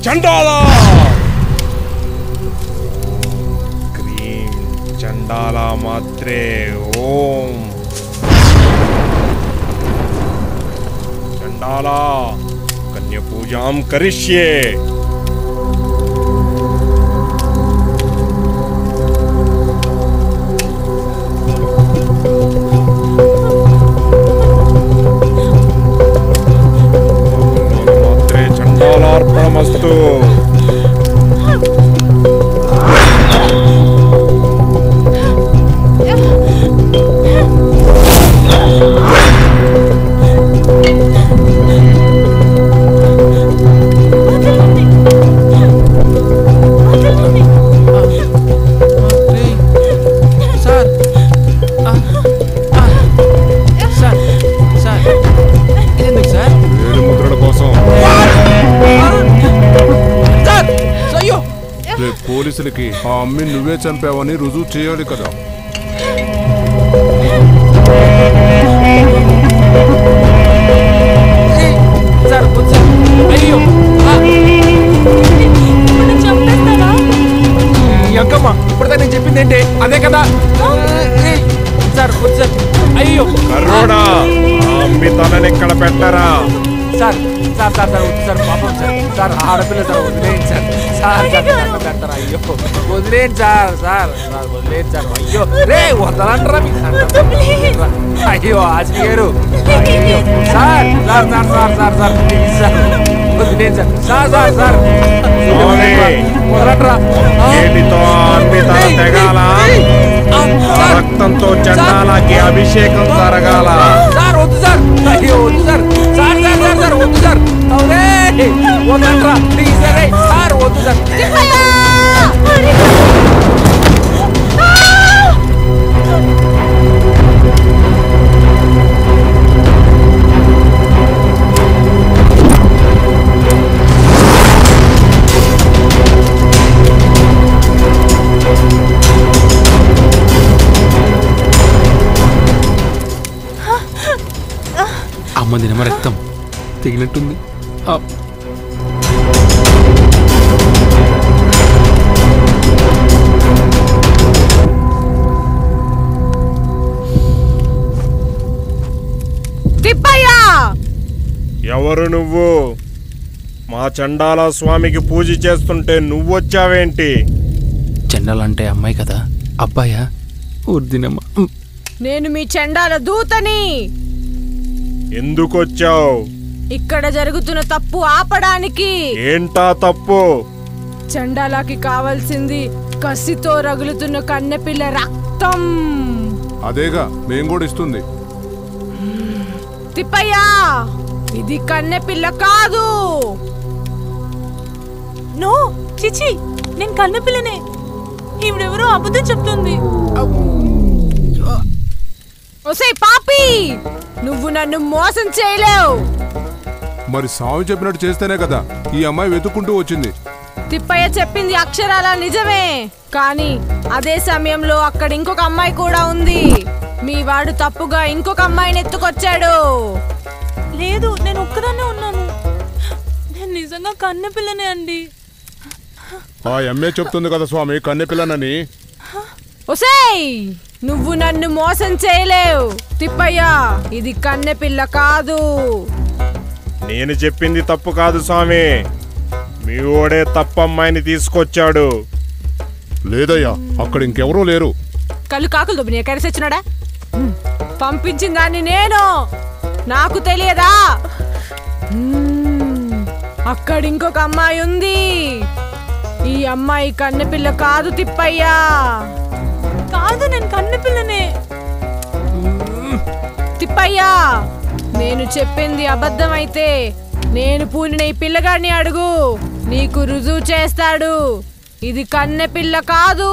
చండాలా cream చండాలా మాత్రే ఓం చండాలా కన్య పూజాం కరిష్యే చండాలార్పణమస్తు పోలీసులకి ఆ అమ్మి నువ్వే చంపావని రుజువు చేయాలి కదా. ఇప్పుడు నేను చెప్పింది ఏంటి అదే కదా సార్. సార్ అయ్యో కర్రోడా అమ్మి తనని ఇక్కడ పెట్టరా సార్. సార్ సార్ సార్ వద్దు సార్, పాపం సార్. సార్ ఆడపిల్ల సార్, వదిలేయండి సార్. సార్ పెడతారా? అయ్యో వదిలేయండి సార్. సార్ సార్ వదిలేయండి సార్. అయ్యో రే వదలంటారా మీకు? అయ్యో ఆశీ గారు sir. Sir sir sir sir sir please sir వదిలేయండి సార్. సార్ సార్ సార్ వదలంటారా? ఏటితో అమ్మి తన తెగాల, రక్తంతో చండాలకి అభిషేకం జరగాల. సార్ వద్దు సార్. అయ్యో వద్దు sir. Sir sir sir sir వద్దు సార్. అవునే వదలంటారా ప్లీజ్ సార్. సార్ వద్దు సార్. అమ్మ దినమ రక్తం తెగినట్టుంది. ఎవరు నువ్వు? మా చండాల స్వామికి పూజ చేస్తుంటే నువ్వొచ్చావేంటి? చండాలంటే అమ్మాయి కదా, అబ్బాయా? ఊర్దినమ్మ. నేను మీ చండాల దూతని. ఎందుకొచ్చావు? ఇక్కడ జరుగుతున్న తప్పు ఆపడానికి. ఏంటా తప్పు? చండాలకి కావాల్సింది కసితో రగులుతున్న కన్నెపిల్ల రక్తం. అదేగా మేం కూడా ఇస్తుంది. తిప్పయ్యా, ఇది కన్నెపిల్ల కాదు. నో చిచి, నేను కన్నెపిల్లనే. ఈవిడెవరో అబద్ధం చెప్తుంది. ఒసేయ్ పాపి, నువ్వు నన్ను మోసం చేయలేవు. మరి స్వామి చెప్పినట్టు చేస్తేనే కదా ఈ అమ్మాయి వెతుక్కుంటూ వచ్చింది. తిప్పయ్య చెప్పింది అక్షరాల నిజమే, కానీ అదే సమయంలో అక్కడ ఇంకొక అమ్మాయి కూడా ఉంది. మీ వాడు తప్పుగా ఇంకొక అమ్మాయిని ఎత్తుకొచ్చాడు. లేదు, నేను ఒక్కదాన్నే ఉన్నాను. నేను నిజంగా కన్నెపిల్లనే అండి. ఆ అమ్మే చెప్తుంది కదా స్వామి కన్నెపిల్లనని. ఒసేయ్, నువ్వు నన్ను మోసం చేయలేవు. తిప్పయ్య, ఇది కన్నెపిల్ల కాదు. నేను చెప్పింది తప్పు కాదు స్వామి, మీ ఓడే తప్పమ్మాయిని తీసుకొచ్చాడు. లేదయ్యా, అక్కడ ఇంకెవరూ లేరు. కళ్ళు కాకులు దుబ్బిని ఎక్కడిసొచ్చినాడా? పంపించిన దాన్ని నేను. నాకు తెలియదా? అక్కడ ఇంకొక అమ్మాయి ఉంది. ఈ అమ్మాయి కన్నెపిల్ల కాదు తిప్పయ్యా. కాదు, నేను కన్నెపిల్లనే. తిప్పయ్యా, నేను చెప్పింది అబద్ధమైతే నేను పూనిన ఈ పిల్లగాడిని అడుగు, నీకు రుజువు చేస్తాడు. ఇది కన్నెపిల్ల కాదు.